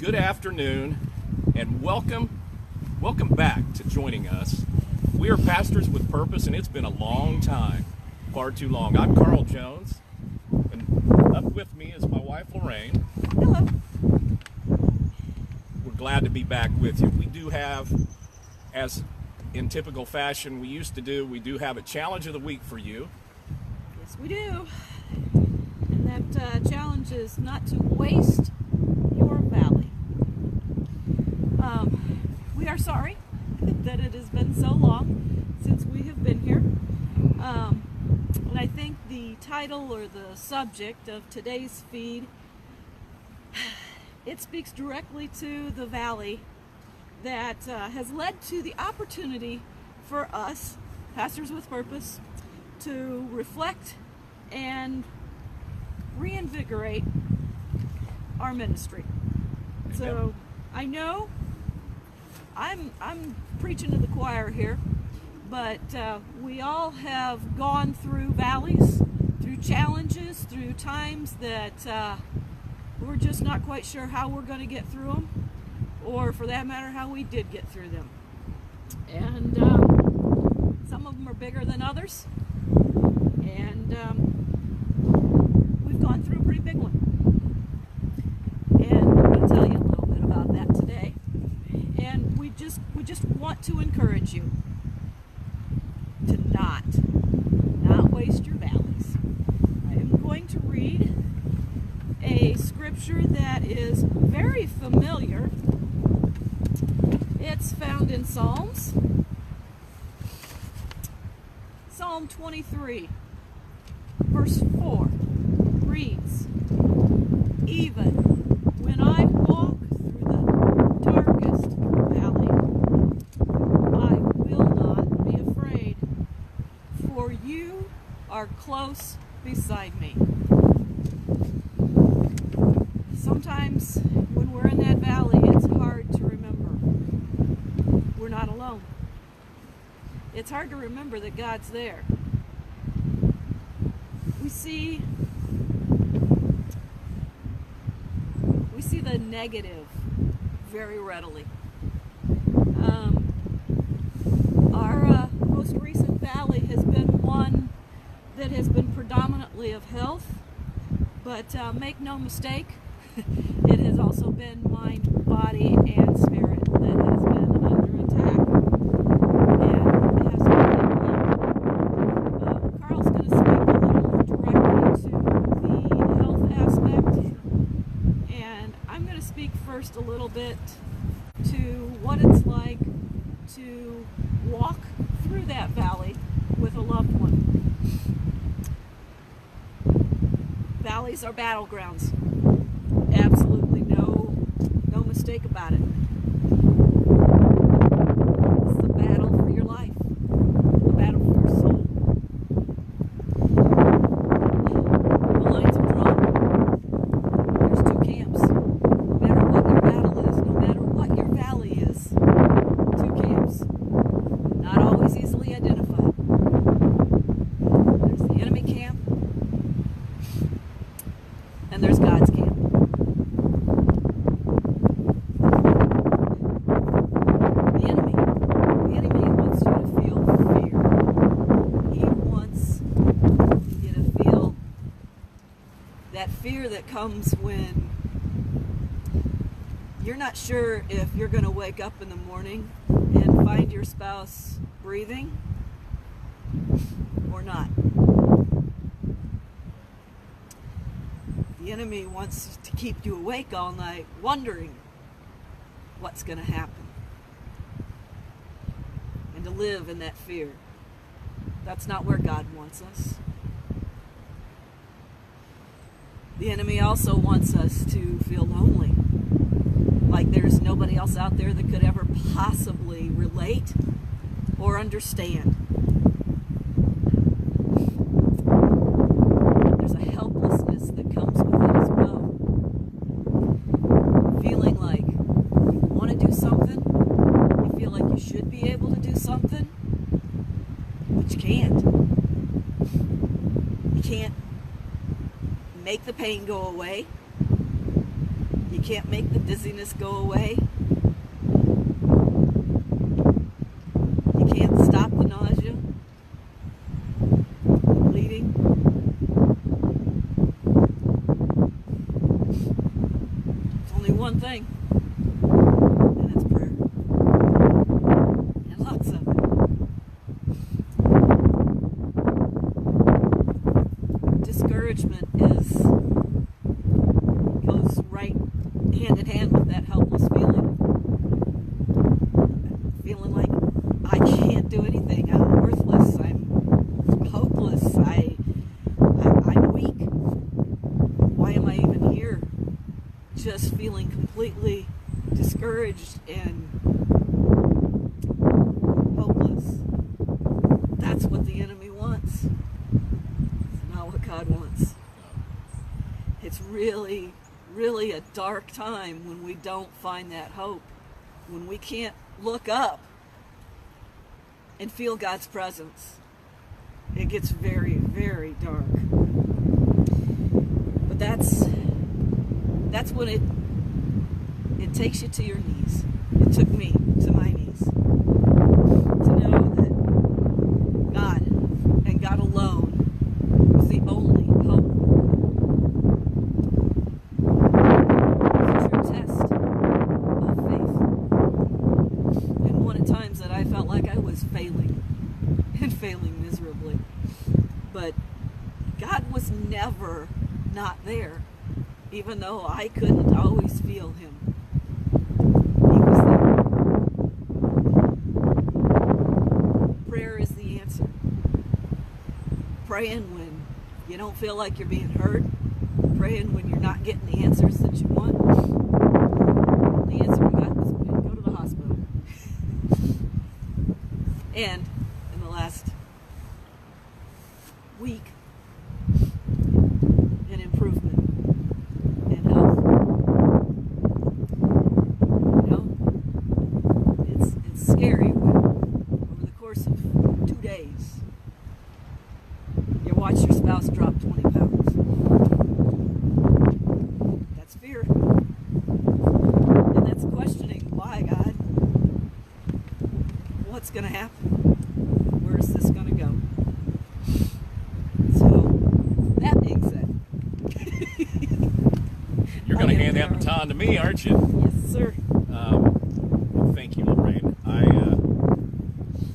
good afternoon, and welcome back to joining us. We are Pastors with Purpose, and it's been a long time, far too long. I'm Carl Jones, and up with me is my wife, Lorraine. Hello. We're glad to be back with you. We do have, as in typical fashion we used to do, we do have a challenge of the week for you. Yes, we do. And that challenge is not to waste your valley. We are sorry that it has been so long since we have been here. And I think the title or the subject of today's feed, it speaks directly to the valley that has led to the opportunity for us, Pastors with Purpose, to reflect and reinvigorate our ministry. Amen. So I know I'm preaching to the choir here, but we all have gone through valleys, through challenges, through times that we're just not quite sure how we're going to get through them, or for that matter, how we did get through them. And some of them are bigger than others, and we've gone through a pretty big one. And I'm going to tell you a little bit about that today. And we just want to encourage you to not waste your valleys. I am going to read a scripture that is very familiar. It's found in Psalms. Psalm 23, verse 4 reads, "Even when I walk through the darkest valley, I will not be afraid, for you are close beside me." Sometimes when we're in that valley, it's hard to remember we're not alone. It's hard to remember that God's there. We see the negative very readily. Our most recent valley has been one that has been predominantly of health, but make no mistake, it has also been mind, body, and spirit that has been under attack. And it has been Carl's going to speak a little directly to the health aspect, and I'm going to speak first a little bit to what it's like to walk through that valley with a loved one. Valleys are battlegrounds. Absolutely no mistake about it. It's the battle for your life, the battle for your soul. The lines are drawn. There's two camps. No matter what your battle is, no matter what your valley is, two camps. Not always easily identified. There's the enemy camp, and there's God's camp. The enemy wants you to feel fear. He wants you to feel that fear that comes when you're not sure if you're going to wake up in the morning and find your spouse breathing or not. The enemy wants to keep you awake all night, wondering what's going to happen, and to live in that fear. That's not where God wants us. The enemy also wants us to feel lonely, like there's nobody else out there that could ever possibly relate or understand. There's a helplessness that comes with it as well. Feeling like you want to do something, you feel like you should be able to do something, but you can't. You can't make the pain go away. You You can't make the dizziness go away. You can't stop the nausea, the bleeding. It's only one thing, and it's prayer. And lots of it. Discouragement goes right hand in hand with that helpless feeling. Feeling like I can't do anything. I'm worthless. I'm hopeless. I'm weak. Why am I even here? Just feeling completely discouraged and hopeless. That's what the enemy wants. It's not what God wants. It's really a dark time when we don't find that hope, when we can't look up and feel God's presence. It gets very, very dark. But that's when it takes you to your knees. It took me to my knees to know that God and God alone was the only hope. That I felt like I was failing and failing miserably. But God was never not there, even though I couldn't always feel Him. He was there. Prayer is the answer. Praying when you don't feel like you're being heard. Praying when you're not getting the answers that you want. The answer we got was we didn't go to the hospital. And in the last week, an improvement in health. You know, it's scary when over the course of 2 days, you watch your spouse drop 20 pounds. That's fear. And that's questioning, why, God? What's going to happen? Where is this going to go? So, that being said, you're going to hand that baton to me, aren't you? Yes, sir. Thank you, Lorraine.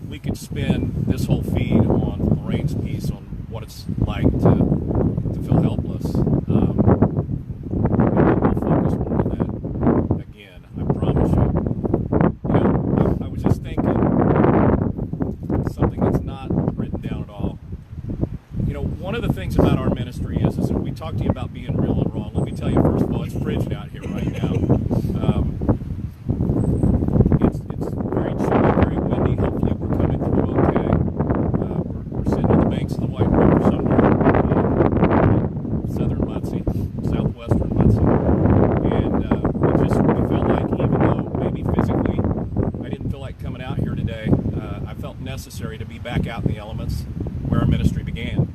We could spend this whole feed on Lorraine's piece on what it's like to feel helpless. We'll focus more on that again, I promise you. You know, I was just thinking something that's not written down at all. You know, one of the things about our ministry is that we talk to you about being real and raw. Let me tell you, first of all, it's frigid out here right now. It's very chilly, very windy. Hopefully we're coming through okay. We're sitting on the banks of the White River somewhere, southern Muncie, southwestern Muncie. And we felt like, even though maybe physically I didn't feel like coming out here today, I felt necessary to be back out in the elements where our ministry began.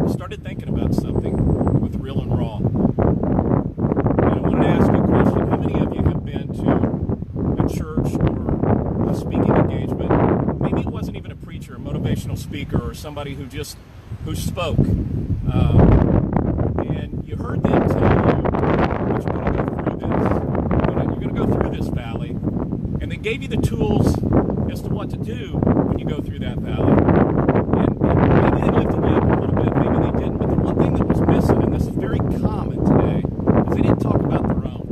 I started thinking about something with Real and Raw. And I wanted to ask you a question. How many of you have been to a church or a speaking engagement? Maybe it wasn't even a preacher, a motivational speaker, or somebody who spoke. And you heard them tell you that you're going to go through this valley. And they gave you the tools as to what to do when you go through that valley. And maybe they lifted you up a little bit, maybe they didn't. But the one thing that was missing, and this is very common today, is they didn't talk about their own.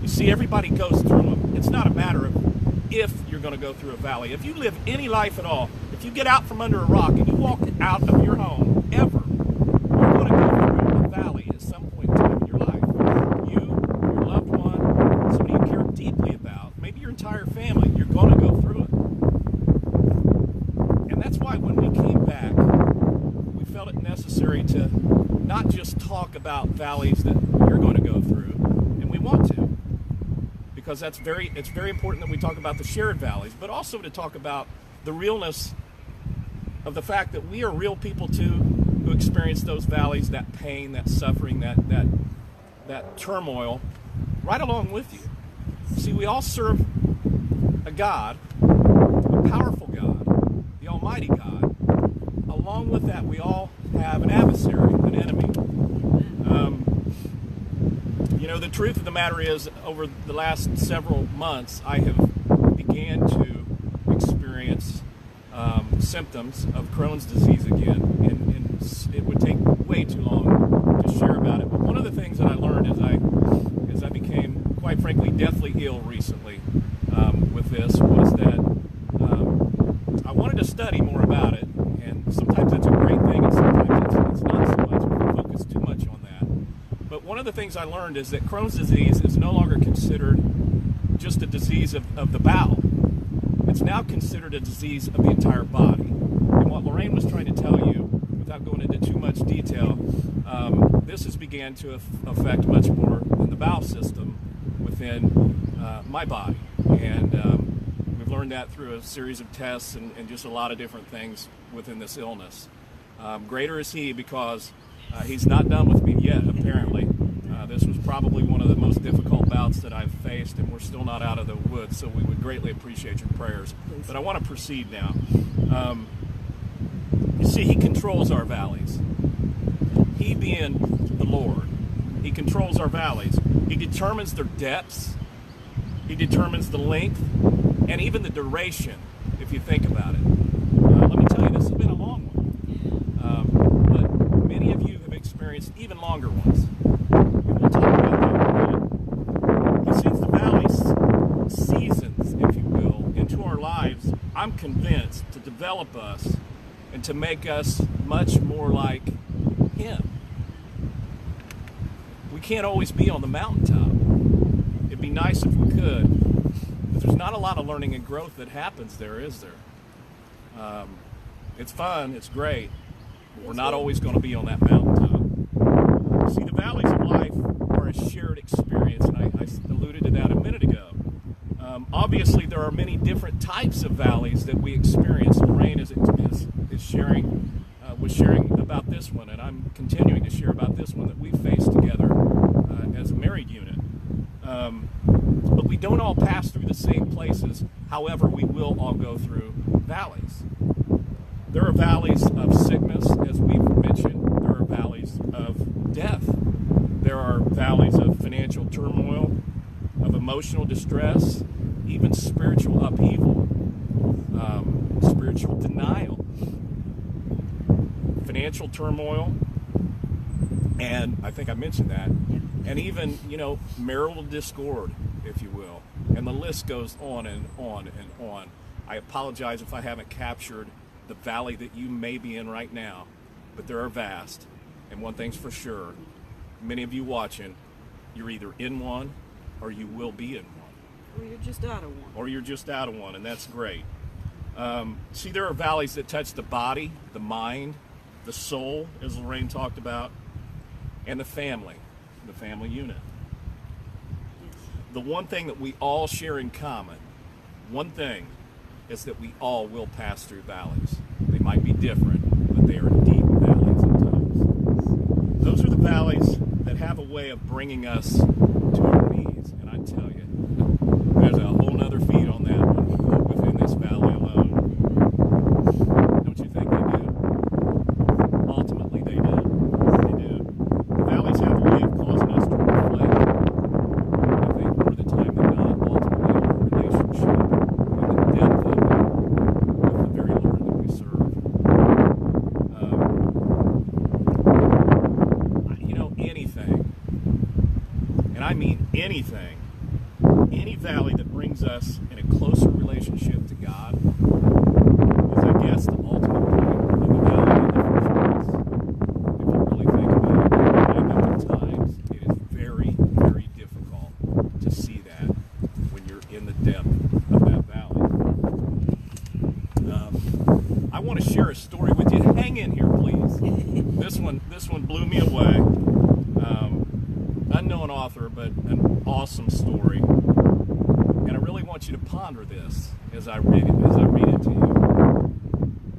You see, everybody goes through them. It's not a matter of if you're going to go through a valley. If you live any life at all, if you get out from under a rock and you walk out of your home, ever, you're going to go through a valley at some point in time in your life. You, your loved one, somebody you care deeply about, maybe your entire family, you're going to go through it. And that's why when we came back, we felt it necessary to not just talk about valleys that you're going to go through, and we want to, because it's very important that we talk about the shared valleys, but also to talk about the realness of the fact that we are real people too, who experience those valleys, that pain, that suffering, that turmoil, right along with you. See, we all serve a God, a powerful God, the Almighty God. Along with that, we all have an adversary, an enemy. The truth of the matter is, over the last several months, I have began to experience symptoms of Crohn's disease again, and it would take way too long to share about it. But one of the things that I learned as I became, quite frankly, deathly ill recently with this was that I wanted to study more about it, and sometimes that's a great thing, and sometimes it's not so much. We focus too much on that. But one of the things I learned is that Crohn's disease is no longer considered just a disease of the bowel. It's now considered a disease of the entire body. And what Lorraine was trying to tell you, without going into too much detail, this has began to affect much more than the bowel system within my body. And we've learned that through a series of tests and just a lot of different things within this illness. Greater is He, because He's not done with me yet, apparently. This was probably one of the most difficult bouts that I've faced, and we're still not out of the woods, so we would greatly appreciate your prayers. But I want to proceed now. You see, He controls our valleys. He being the Lord, He controls our valleys. He determines their depths. He determines the length and even the duration, if you think about it. Let me tell you, this has been a long one. But many of you have experienced even longer ones. And we'll talk about that in a minute. He sends the valleys, seasons, if you will, into our lives, I'm convinced, to develop us and to make us much more like Him. We can't always be on the mountaintop. It'd be nice if we could, but there's not a lot of learning and growth that happens there, is there? It's fun, it's great, but we're not always going to be on that mountaintop. See, the valleys of life are a shared experience, and I alluded to that a minute ago. Obviously, there are many different types of valleys that we experience. Lorraine was sharing about this one, and I'm continuing to share about this one that we face together as a married unit. But we don't all pass through the same places. However, we will all go through valleys. There are valleys of sickness, as we've mentioned. There are valleys of death. There are valleys of financial turmoil, of emotional distress, even spiritual upheaval, spiritual denial, financial turmoil, and I think I mentioned that, and even, marital discord, if you will. And the list goes on and on and on. I apologize if I haven't captured the valley that you may be in right now, but there are vast. And one thing's for sure, many of you watching, you're either in one or you will be in one. Or you're just out of one. Or you're just out of one, and that's great. See, there are valleys that touch the body, the mind, the soul, as Lorraine talked about, and the family unit. The one thing that we all share in common, one thing, is that we all will pass through valleys. They might be different, but they are deep valleys at times. Those are the valleys that have a way of bringing us to our knees. And I tell you, there's a whole nother feed on that one within this valley alone. Don't you think they do? Ultimately, they do. They do. The valleys have a way of causing us to reflect, I think, more of the time than not, ultimately, on our relationship and the depth of it with the very Lord that we serve. Anything, and I mean anything, any valley that brings us in a closer relationship to God is, I guess, the ultimate point of the valley in the first place. If you really think about it, I know at times it is very, very difficult to see that when you're in the depth of that valley. I want to share a story with you. Hang in here, please. This one blew me away. Unknown author, but an awesome story. And I really want you to ponder this as I read it to you.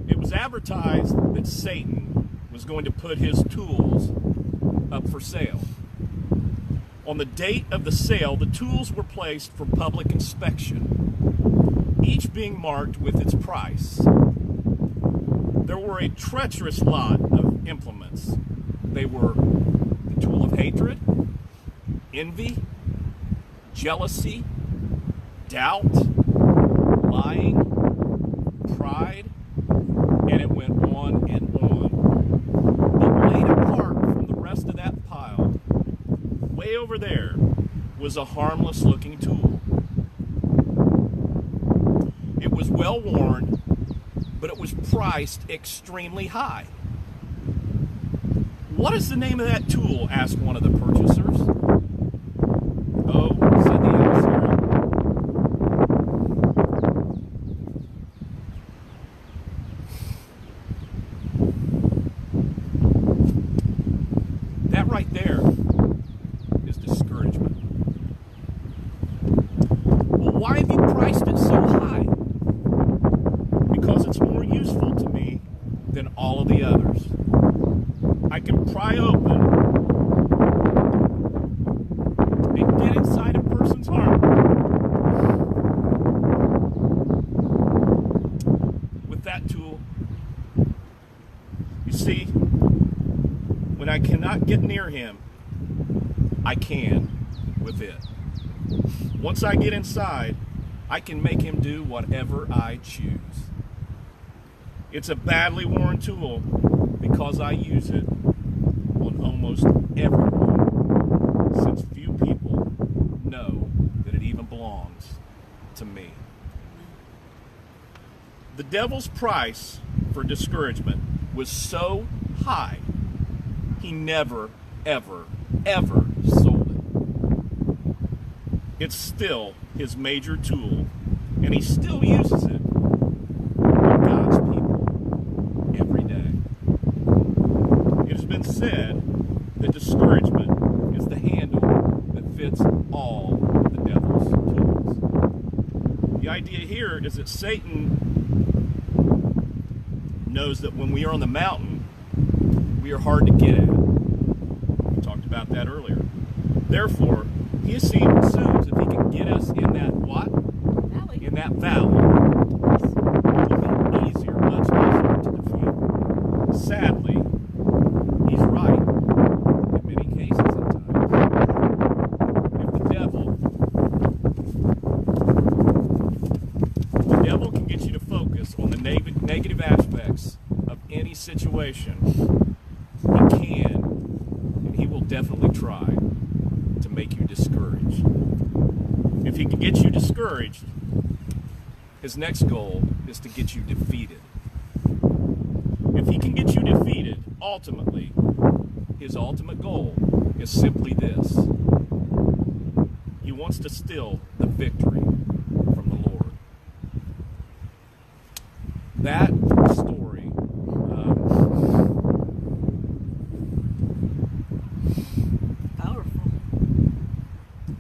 It was advertised that Satan was going to put his tools up for sale. On the date of the sale, the tools were placed for public inspection, each being marked with its price. There were a treacherous lot of implements. They were the tool of hatred, envy, jealousy, doubt, lying, pride, and it went on and on. But laid apart from the rest of that pile, way over there, was a harmless looking tool. It was well worn, but it was priced extremely high. "What is the name of that tool?" asked one of the purchasers. "Oh," said the adversary, "that right there is discouragement." "Well, why have you priced it so high?" "Because it's more useful to me than all of the others. I can pry open and get inside a person's heart with that tool. You see, when I cannot get near him, I can with it. Once I get inside, I can make him do whatever I choose. It's a badly worn tool because I use it on almost everyone, since few people know that it even belongs to me. The devil's price for discouragement was so high, he never, ever, ever sold it. It's still his major tool, and he still uses it on God's people every day. It has been said that discouragement is the handle that fits all the devil's tools. The idea here is that Satan knows that when we are on the mountain, we are hard to get at. We talked about that earlier. Therefore, he assumes if he can get us in that what? Valley. In that valley, it will be easier, much easier to defeat. Sadly, he's right in many cases at times. If the devil can get you to focus on the negative aspects of any situation, he can, and he will definitely try to make you discouraged. If he can get you discouraged, his next goal is to get you defeated. If he can get you defeated, ultimately, his ultimate goal is simply this. He wants to steal the victory from the Lord. That story Powerful.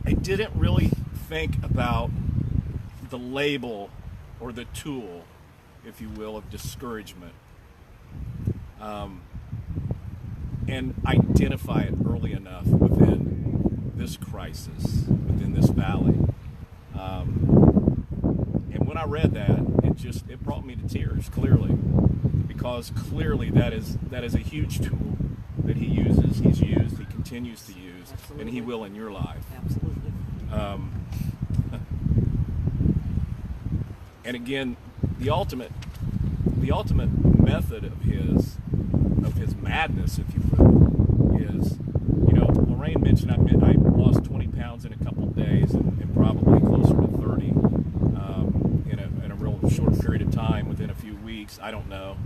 I didn't really think about the label or the tool, if you will, of discouragement, and identify it early enough within this crisis, within this valley. And when I read that, it brought me to tears, clearly, because clearly that is a huge tool that he uses, he's used, he continues to use, Absolutely. and he will in your life. Absolutely. And again, the ultimate method of his madness, if you will, is, Lorraine mentioned I lost 20 pounds in a couple of days and probably closer to 30 in a real short period of time, within a few weeks. I don't know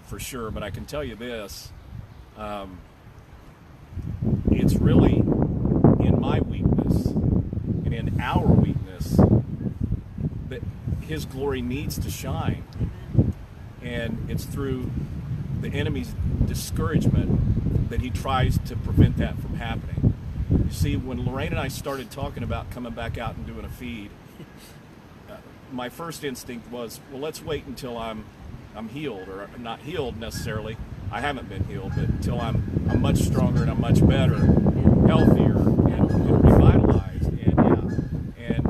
for sure, but I can tell you this. It's really in my weakness and in our weakness that his glory needs to shine. And it's through the enemy's discouragement that he tries to prevent that from happening. You see, when Lorraine and I started talking about coming back out and doing a feed, my first instinct was, well, let's wait until I'm healed, or not healed necessarily. I haven't been healed, but until I'm much stronger and I'm much better, healthier, and revitalized. And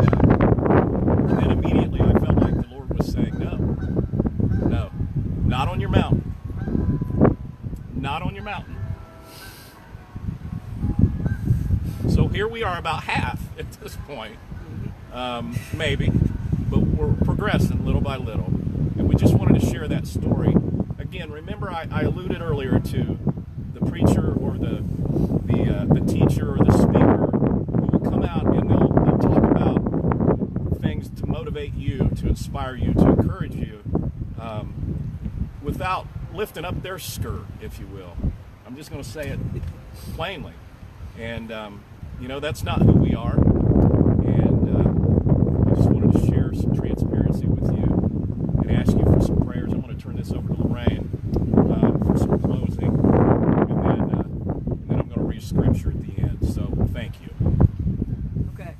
then immediately I felt like the Lord was saying, no, not on your mountain, not on your mountain. So here we are, about half at this point, maybe, but we're progressing little by little. And we just wanted to share that story. Again, remember I alluded earlier to the preacher or the teacher or the speaker who will come out and they'll talk about things to motivate you, to inspire you, to encourage you, without lifting up their skirt, if you will. I'm just going to say it plainly. And, that's not who we are. And I just wanted to share some transparency with you and ask you for some prayers. I'm going to turn this over to Lorraine for some closing. And then I'm going to read scripture at the end. So thank you. Okay.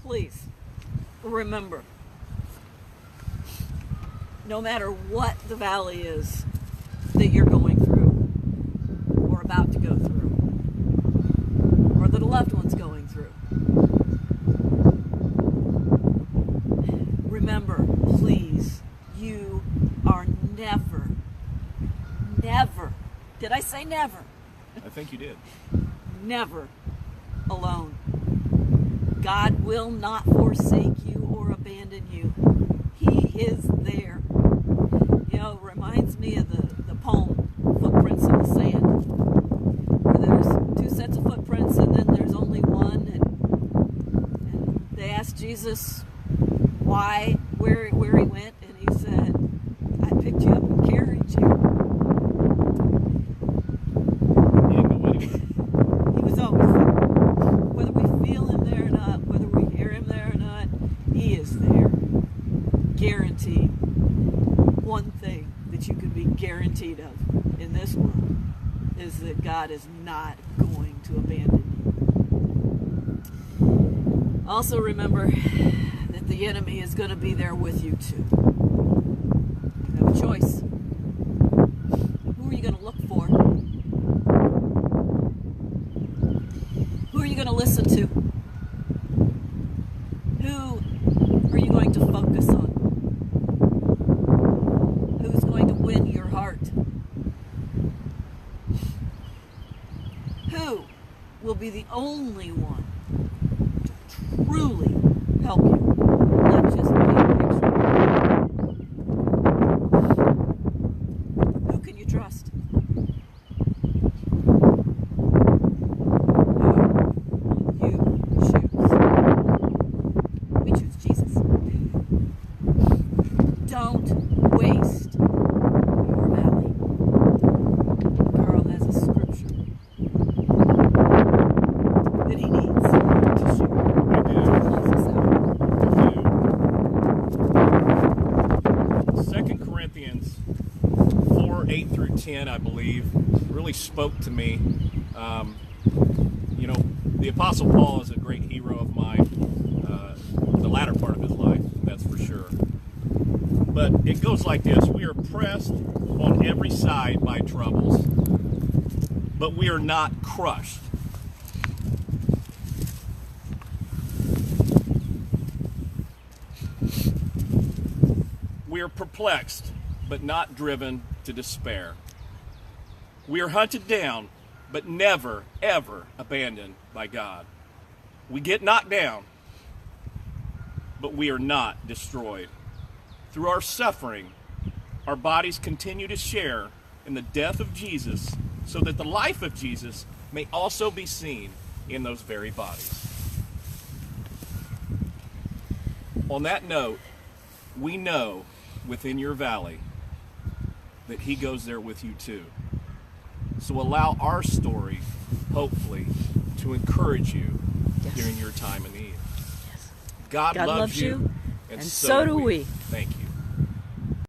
Please remember, no matter what the valley is that you're going through or about to go through, or that a loved one's going through, remember, please, you are never, did I say never? I think you did. Never alone. God will not forsake you or abandon you. He is there. It reminds me of the poem, Footprints in the Sand, where there's two sets of footprints and then there's only one. And they asked Jesus why, where he went, and he said, I picked you up and carried you. He didn't go anywhere. He was always there. Whether we feel him there or not, whether we hear him there or not, he is there. Guaranteed. One thing that you can be guaranteed of in this world is that God is not going to abandon you. Also remember that the enemy is going to be there with you too. You have a choice. Who are you going to look for? Who are you going to listen to? Who are you going to focus on? Who's going to win your heart? Who will be the only one to truly help you, not just paint a picture? Who can you trust? Who you choose? We choose Jesus. Don't waste your valley. Carl has a scripture that he needs to share to close us out. 2 Corinthians 4, 8 through 10, I believe, really spoke to me. The Apostle Paul is a great hero of mine, the latter part of his life, that's for sure. But it goes like this: we are pressed on every side by troubles, but we are not crushed. We are perplexed, but not driven to despair. We are hunted down, but never, ever abandoned by God. We get knocked down, but we are not destroyed. Through our suffering, our bodies continue to share in the death of Jesus, so that the life of Jesus may also be seen in those very bodies. On that note, we know within your valley that he goes there with you too. So allow our story, hopefully, to encourage you during your time of need. Yes. God loves you, and so do we. Thank you.